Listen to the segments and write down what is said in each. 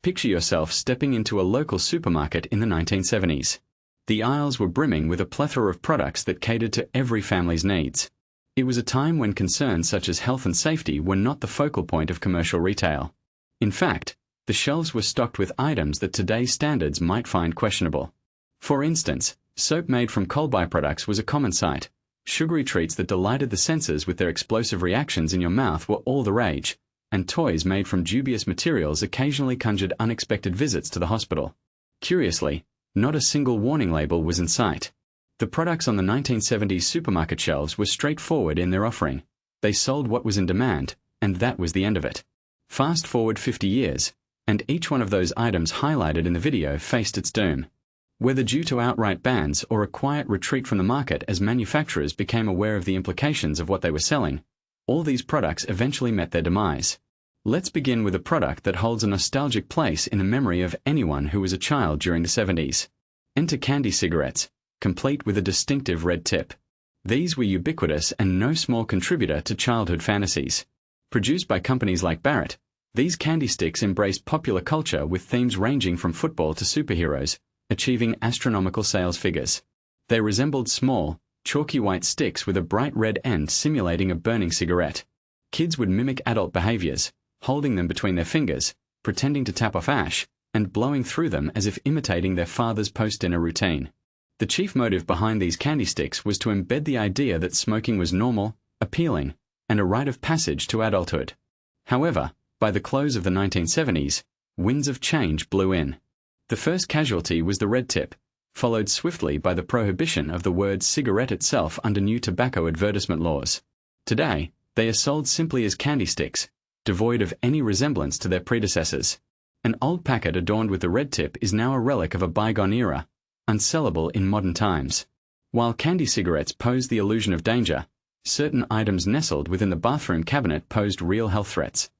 Picture yourself stepping into a local supermarket in the 1970s. The aisles were brimming with a plethora of products that catered to every family's needs. It was a time when concerns such as health and safety were not the focal point of commercial retail. In fact, the shelves were stocked with items that today's standards might find questionable. For instance, soap made from coal byproducts was a common sight. Sugary treats that delighted the senses with their explosive reactions in your mouth were all the rage, and toys made from dubious materials occasionally conjured unexpected visits to the hospital. Curiously, not a single warning label was in sight. The products on the 1970s supermarket shelves were straightforward in their offering. They sold what was in demand, and that was the end of it. Fast forward 50 years, and each one of those items highlighted in the video faced its doom. Whether due to outright bans or a quiet retreat from the market as manufacturers became aware of the implications of what they were selling, all these products eventually met their demise. Let's begin with a product that holds a nostalgic place in the memory of anyone who was a child during the 70s. Enter candy cigarettes, complete with a distinctive red tip. These were ubiquitous and no small contributor to childhood fantasies. Produced by companies like Barrett, these candy sticks embraced popular culture with themes ranging from football to superheroes, achieving astronomical sales figures. They resembled small, chalky white sticks with a bright red end simulating a burning cigarette. Kids would mimic adult behaviors, holding them between their fingers, pretending to tap off ash, and blowing through them as if imitating their father's post-dinner routine. The chief motive behind these candy sticks was to embed the idea that smoking was normal, appealing, and a rite of passage to adulthood. However, by the close of the 1970s, winds of change blew in. The first casualty was the red tip, followed swiftly by the prohibition of the word cigarette itself under new tobacco advertisement laws. Today, they are sold simply as candy sticks, devoid of any resemblance to their predecessors. An old packet adorned with the red tip is now a relic of a bygone era, unsellable in modern times. While candy cigarettes posed the illusion of danger, certain items nestled within the bathroom cabinet posed real health threats.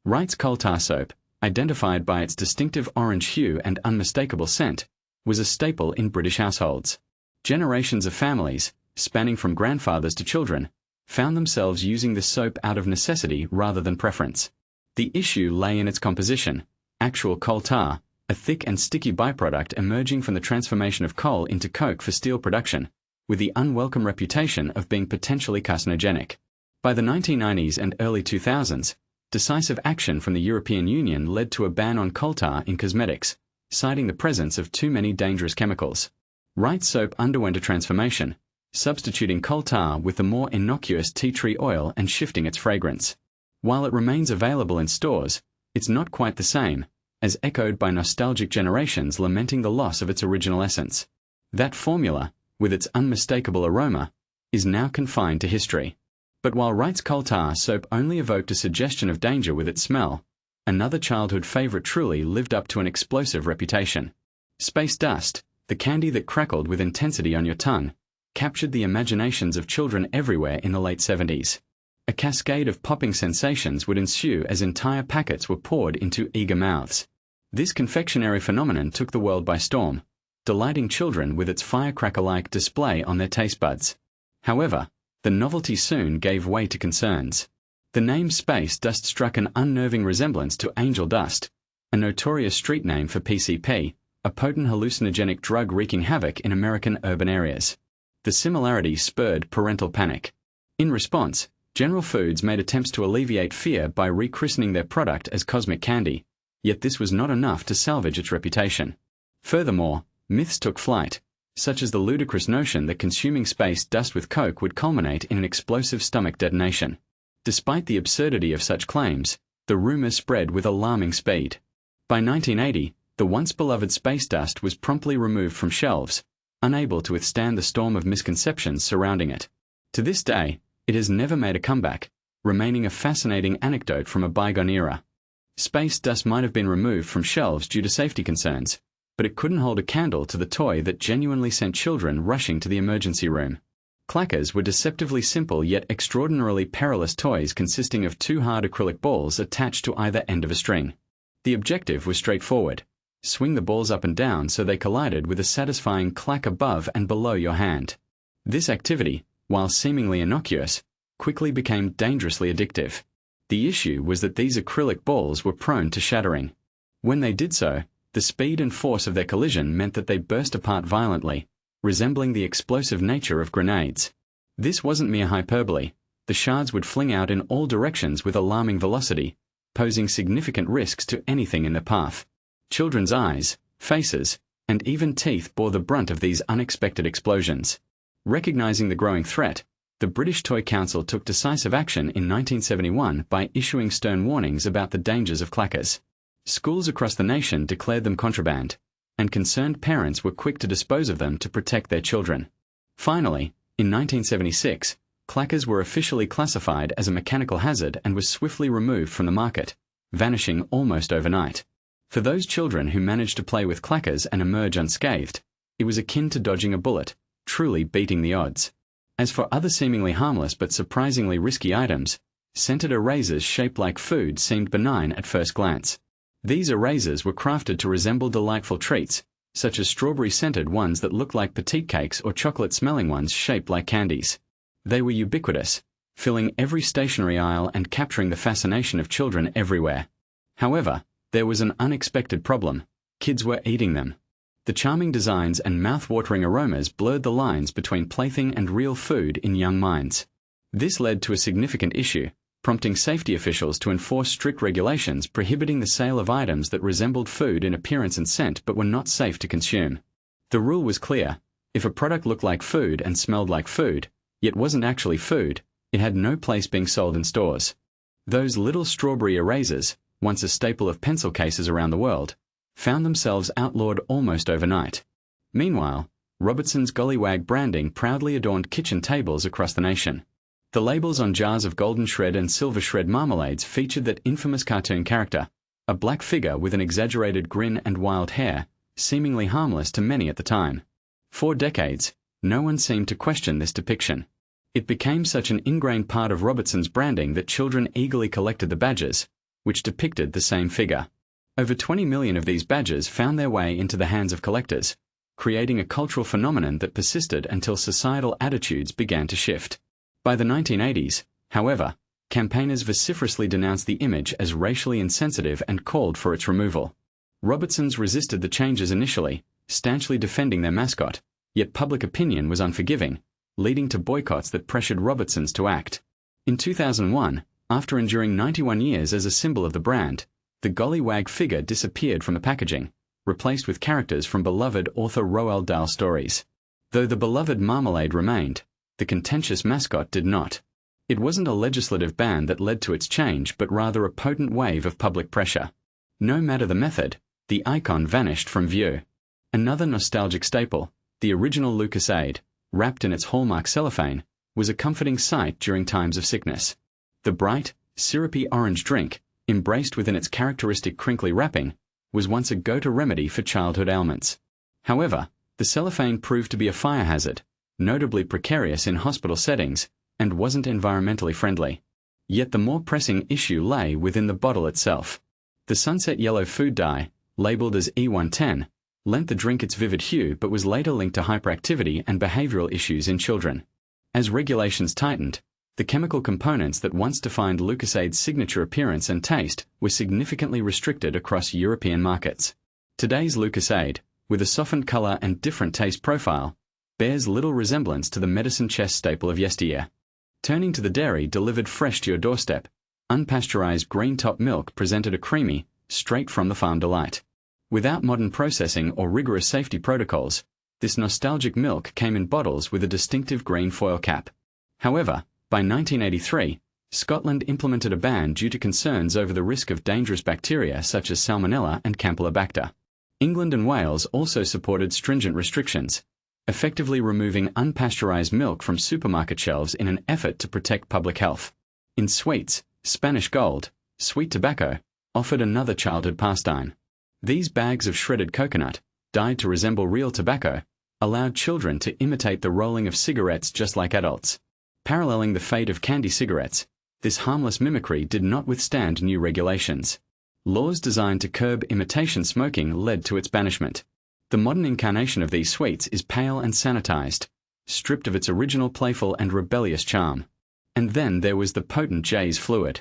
Wright's coal tar soap, identified by its distinctive orange hue and unmistakable scent, was a staple in British households. Generations of families, spanning from grandfathers to children, found themselves using this soap out of necessity rather than preference. The issue lay in its composition. Actual coal tar, a thick and sticky byproduct emerging from the transformation of coal into coke for steel production, with the unwelcome reputation of being potentially carcinogenic. By the 1990s and early 2000s, decisive action from the European Union led to a ban on coal tar in cosmetics, citing the presence of too many dangerous chemicals. Wright soap underwent a transformation, substituting coal tar with the more innocuous tea tree oil and shifting its fragrance. While it remains available in stores, it's not quite the same, as echoed by nostalgic generations lamenting the loss of its original essence. That formula, with its unmistakable aroma, is now confined to history. But while Wright's coal tar soap only evoked a suggestion of danger with its smell, another childhood favorite truly lived up to an explosive reputation. Space dust, the candy that crackled with intensity on your tongue, captured the imaginations of children everywhere in the late 70s. A cascade of popping sensations would ensue as entire packets were poured into eager mouths. This confectionery phenomenon took the world by storm, delighting children with its firecracker-like display on their taste buds. However, the novelty soon gave way to concerns. The name space dust struck an unnerving resemblance to angel dust, a notorious street name for PCP, a potent hallucinogenic drug wreaking havoc in American urban areas. The similarity spurred parental panic. In response, General Foods made attempts to alleviate fear by rechristening their product as Cosmic Candy, yet this was not enough to salvage its reputation. Furthermore, myths took flight, such as the ludicrous notion that consuming space dust with Coke would culminate in an explosive stomach detonation. Despite the absurdity of such claims, the rumors spread with alarming speed. By 1980, the once beloved space dust was promptly removed from shelves, unable to withstand the storm of misconceptions surrounding it. To this day, it has never made a comeback, remaining a fascinating anecdote from a bygone era. Space dust might have been removed from shelves due to safety concerns, but it couldn't hold a candle to the toy that genuinely sent children rushing to the emergency room. Clackers were deceptively simple yet extraordinarily perilous toys consisting of two hard acrylic balls attached to either end of a string. The objective was straightforward: swing the balls up and down so they collided with a satisfying clack above and below your hand. This activity, while seemingly innocuous, quickly became dangerously addictive. The issue was that these acrylic balls were prone to shattering. When they did so, the speed and force of their collision meant that they burst apart violently, resembling the explosive nature of grenades. This wasn't mere hyperbole. The shards would fling out in all directions with alarming velocity, posing significant risks to anything in their path. Children's eyes, faces, and even teeth bore the brunt of these unexpected explosions. Recognizing the growing threat, the British Toy Council took decisive action in 1971 by issuing stern warnings about the dangers of clackers. Schools across the nation declared them contraband, and concerned parents were quick to dispose of them to protect their children. Finally, in 1976, clackers were officially classified as a mechanical hazard and was swiftly removed from the market, vanishing almost overnight. For those children who managed to play with clackers and emerge unscathed, it was akin to dodging a bullet, truly beating the odds. As for other seemingly harmless but surprisingly risky items, scented erasers shaped like food seemed benign at first glance. These erasers were crafted to resemble delightful treats, such as strawberry-scented ones that looked like petite cakes or chocolate-smelling ones shaped like candies. They were ubiquitous, filling every stationery aisle and capturing the fascination of children everywhere. However, there was an unexpected problem. Kids were eating them. The charming designs and mouth-watering aromas blurred the lines between plaything and real food in young minds. This led to a significant issue, prompting safety officials to enforce strict regulations prohibiting the sale of items that resembled food in appearance and scent but were not safe to consume. The rule was clear: if a product looked like food and smelled like food, yet wasn't actually food, it had no place being sold in stores. Those little strawberry erasers, once a staple of pencil cases around the world, found themselves outlawed almost overnight. Meanwhile, Robertson's Gollywag branding proudly adorned kitchen tables across the nation. The labels on jars of Golden Shred and Silver Shred marmalades featured that infamous cartoon character, a black figure with an exaggerated grin and wild hair, seemingly harmless to many at the time. For decades, no one seemed to question this depiction. It became such an ingrained part of Robertson's branding that children eagerly collected the badges, which depicted the same figure. Over 20 million of these badges found their way into the hands of collectors, creating a cultural phenomenon that persisted until societal attitudes began to shift. By the 1980s, however, campaigners vociferously denounced the image as racially insensitive and called for its removal. Robertsons resisted the changes initially, stanchly defending their mascot, yet public opinion was unforgiving, leading to boycotts that pressured Robertsons to act. In 2001, after enduring 91 years as a symbol of the brand, the Gollywag figure disappeared from the packaging, replaced with characters from beloved author Roald Dahl stories. Though the beloved marmalade remained, the contentious mascot did not. It wasn't a legislative ban that led to its change, but rather a potent wave of public pressure. No matter the method, the icon vanished from view. Another nostalgic staple, the original Lucozade, wrapped in its hallmark cellophane, was a comforting sight during times of sickness. The bright, syrupy orange drink, embraced within its characteristic crinkly wrapping, was once a go-to remedy for childhood ailments. However, the cellophane proved to be a fire hazard, notably precarious in hospital settings, and wasn't environmentally friendly. Yet the more pressing issue lay within the bottle itself. The sunset yellow food dye, labeled as E110, lent the drink its vivid hue but was later linked to hyperactivity and behavioral issues in children. As regulations tightened, the chemical components that once defined Lucosade's signature appearance and taste were significantly restricted across European markets. Today's Lucozade, with a softened color and different taste profile, bears little resemblance to the medicine chest staple of yesteryear. Turning to the dairy delivered fresh to your doorstep, unpasteurized green top milk presented a creamy, straight-from-the-farm delight. Without modern processing or rigorous safety protocols, this nostalgic milk came in bottles with a distinctive green foil cap. However, by 1983, Scotland implemented a ban due to concerns over the risk of dangerous bacteria such as Salmonella and Campylobacter. England and Wales also supported stringent restrictions, effectively removing unpasteurized milk from supermarket shelves in an effort to protect public health. In sweets, Spanish Gold, sweet tobacco, offered another childhood pastime. These bags of shredded coconut, dyed to resemble real tobacco, allowed children to imitate the rolling of cigarettes just like adults. Paralleling the fate of candy cigarettes, this harmless mimicry did not withstand new regulations. Laws designed to curb imitation smoking led to its banishment. The modern incarnation of these sweets is pale and sanitized, stripped of its original playful and rebellious charm. And then there was the potent Jay's fluid.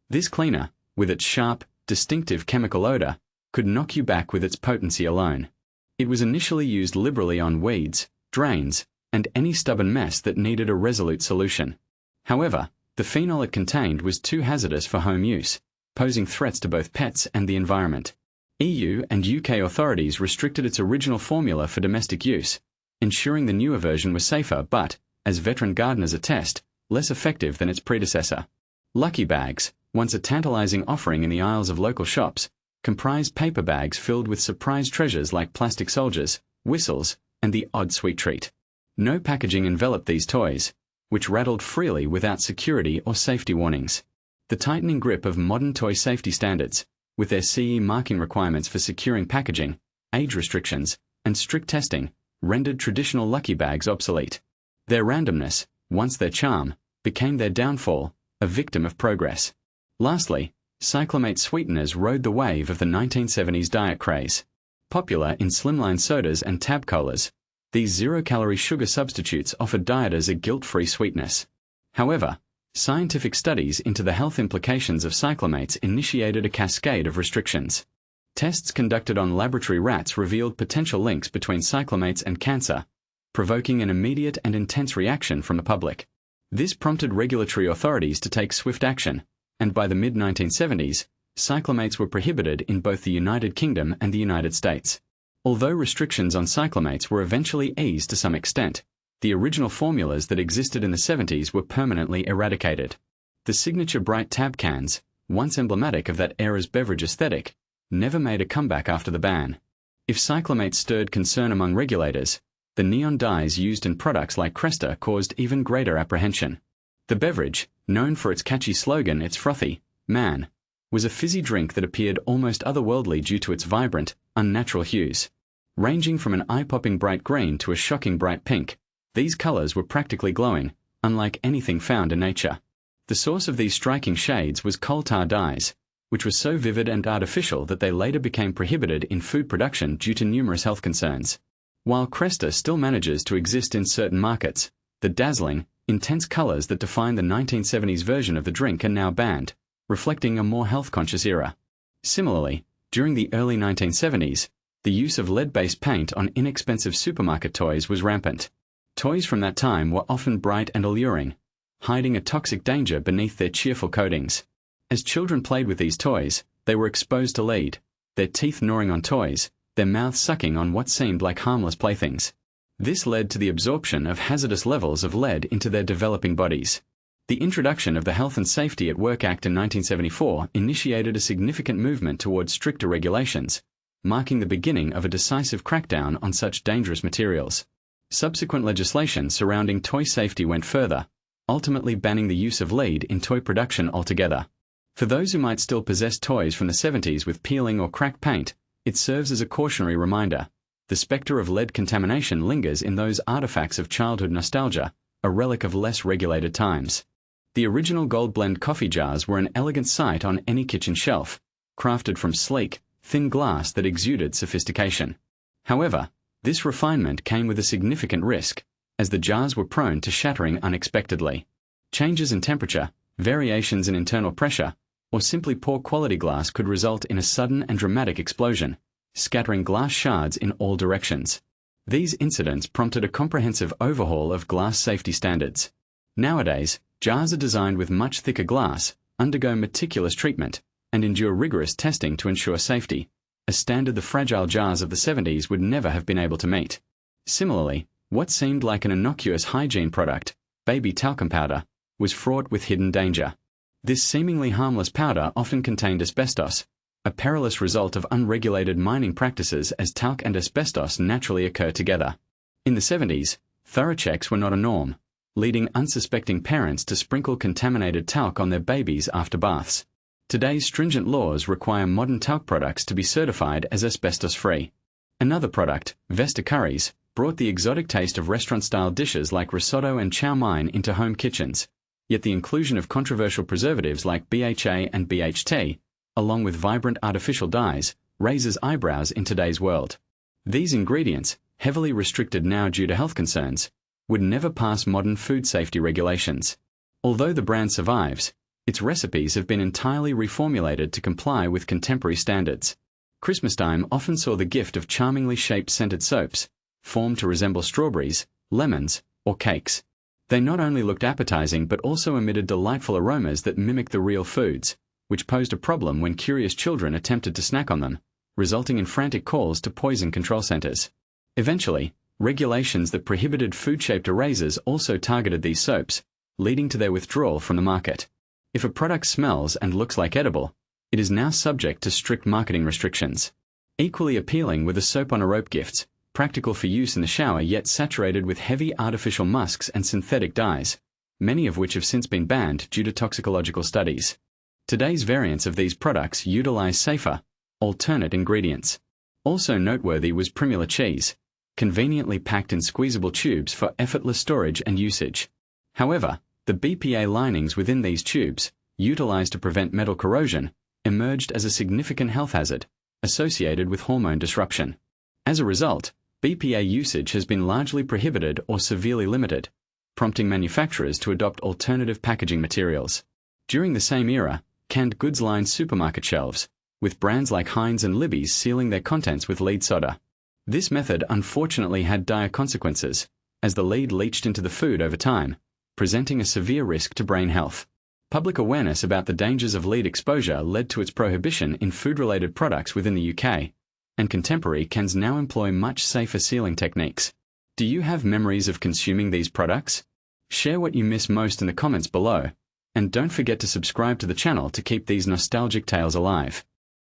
This cleaner, with its sharp, distinctive chemical odor, could knock you back with its potency alone. It was initially used liberally on weeds, drains, and any stubborn mess that needed a resolute solution. However, the phenol it contained was too hazardous for home use, posing threats to both pets and the environment. EU and UK authorities restricted its original formula for domestic use, ensuring the newer version was safer but, as veteran gardeners attest, less effective than its predecessor. Lucky bags, once a tantalizing offering in the aisles of local shops, comprised paper bags filled with surprise treasures like plastic soldiers, whistles, and the odd sweet treat. No packaging enveloped these toys, which rattled freely without security or safety warnings. The tightening grip of modern toy safety standards, with their CE marking requirements for securing packaging, age restrictions, and strict testing, rendered traditional lucky bags obsolete. Their randomness, once their charm, became their downfall, a victim of progress. Lastly, cyclamate sweeteners rode the wave of the 1970s diet craze. Popular in slimline sodas and tab colas, these zero-calorie sugar substitutes offered dieters a guilt-free sweetness. However, scientific studies into the health implications of cyclamates initiated a cascade of restrictions. Tests conducted on laboratory rats revealed potential links between cyclamates and cancer, provoking an immediate and intense reaction from the public. This prompted regulatory authorities to take swift action, and by the mid-1970s, cyclamates were prohibited in both the United Kingdom and the United States. Although restrictions on cyclamates were eventually eased to some extent, the original formulas that existed in the 70s were permanently eradicated. The signature bright tab cans, once emblematic of that era's beverage aesthetic, never made a comeback after the ban. If cyclamates stirred concern among regulators, the neon dyes used in products like Cresta caused even greater apprehension. The beverage, known for its catchy slogan "It's frothy, man," was a fizzy drink that appeared almost otherworldly due to its vibrant, unnatural hues. Ranging from an eye-popping bright green to a shocking bright pink, these colors were practically glowing, unlike anything found in nature. The source of these striking shades was coal tar dyes, which were so vivid and artificial that they later became prohibited in food production due to numerous health concerns. While Cresta still manages to exist in certain markets, the dazzling, intense colors that define the 1970s version of the drink are now banned, reflecting a more health-conscious era. Similarly, during the early 1970s, the use of lead-based paint on inexpensive supermarket toys was rampant. Toys from that time were often bright and alluring, hiding a toxic danger beneath their cheerful coatings. As children played with these toys, they were exposed to lead, their teeth gnawing on toys, their mouths sucking on what seemed like harmless playthings. This led to the absorption of hazardous levels of lead into their developing bodies. The introduction of the Health and Safety at Work Act in 1974 initiated a significant movement towards stricter regulations, marking the beginning of a decisive crackdown on such dangerous materials. Subsequent legislation surrounding toy safety went further, ultimately banning the use of lead in toy production altogether. For those who might still possess toys from the 70s with peeling or cracked paint, it serves as a cautionary reminder. The specter of lead contamination lingers in those artifacts of childhood nostalgia, a relic of less regulated times. The original gold blend coffee jars were an elegant sight on any kitchen shelf, crafted from sleek, thin glass that exuded sophistication. However, this refinement came with a significant risk, as the jars were prone to shattering unexpectedly. Changes in temperature, variations in internal pressure, or simply poor quality glass could result in a sudden and dramatic explosion, scattering glass shards in all directions. These incidents prompted a comprehensive overhaul of glass safety standards. Nowadays, jars are designed with much thicker glass, undergo meticulous treatment, and endure rigorous testing to ensure safety, a standard the fragile jars of the 70s would never have been able to meet. Similarly, what seemed like an innocuous hygiene product, baby talcum powder, was fraught with hidden danger. This seemingly harmless powder often contained asbestos, a perilous result of unregulated mining practices as talc and asbestos naturally occur together. In the 70s, thorough checks were not a norm, leading unsuspecting parents to sprinkle contaminated talc on their babies after baths. Today's stringent laws require modern talc products to be certified as asbestos-free. Another product, Vesta Curries, brought the exotic taste of restaurant-style dishes like risotto and chow mein into home kitchens, yet the inclusion of controversial preservatives like BHA and BHT, along with vibrant artificial dyes, raises eyebrows in today's world. These ingredients, heavily restricted now due to health concerns, would never pass modern food safety regulations. Although the brand survives, its recipes have been entirely reformulated to comply with contemporary standards. Christmastime often saw the gift of charmingly shaped scented soaps, formed to resemble strawberries, lemons, or cakes. They not only looked appetizing but also emitted delightful aromas that mimicked the real foods, which posed a problem when curious children attempted to snack on them, resulting in frantic calls to poison control centers. Eventually, regulations that prohibited food-shaped erasers also targeted these soaps, leading to their withdrawal from the market. If a product smells and looks like edible, it is now subject to strict marketing restrictions. Equally appealing were the soap-on-a-rope gifts, practical for use in the shower yet saturated with heavy artificial musks and synthetic dyes, many of which have since been banned due to toxicological studies. Today's variants of these products utilize safer, alternate ingredients. Also noteworthy was Primula cheese, conveniently packed in squeezable tubes for effortless storage and usage. However, the BPA linings within these tubes, utilized to prevent metal corrosion, emerged as a significant health hazard, associated with hormone disruption. As a result, BPA usage has been largely prohibited or severely limited, prompting manufacturers to adopt alternative packaging materials. During the same era, canned goods lined supermarket shelves, with brands like Heinz and Libby's sealing their contents with lead soda. This method unfortunately had dire consequences, as the lead leached into the food over time, presenting a severe risk to brain health. Public awareness about the dangers of lead exposure led to its prohibition in food-related products within the UK, and contemporary cans now employ much safer sealing techniques. Do you have memories of consuming these products? Share what you miss most in the comments below, and don't forget to subscribe to the channel to keep these nostalgic tales alive.